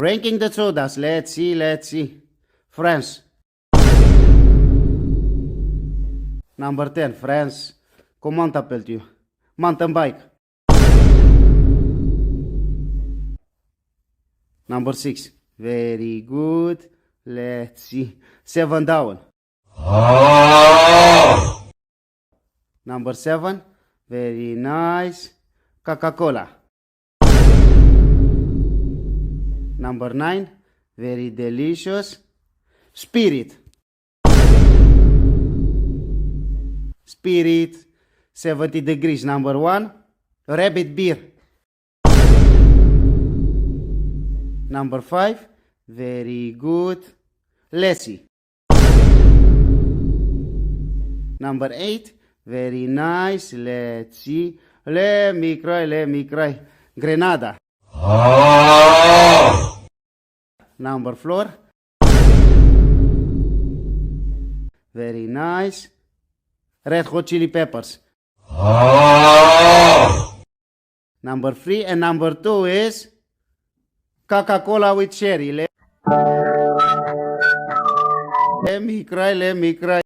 Ranking the sodas. Let's see. France. Number 10, France. Comment t'appelles-tu? Mountain bike. Number 6. Very good. Let's see. 7 down. Number 7. Very nice. Coca-Cola. Number 9. Very delicious. Spirit. 70 degrees. Number 1. Rabbit beer. Number 5. Very good. Lassie. Number 8. Very nice. Let's see. Let me cry. Grenada. Number 4. Very nice. Red Hot Chili Peppers. Number 3 and number 2 is Coca-Cola with cherry. Let me cry.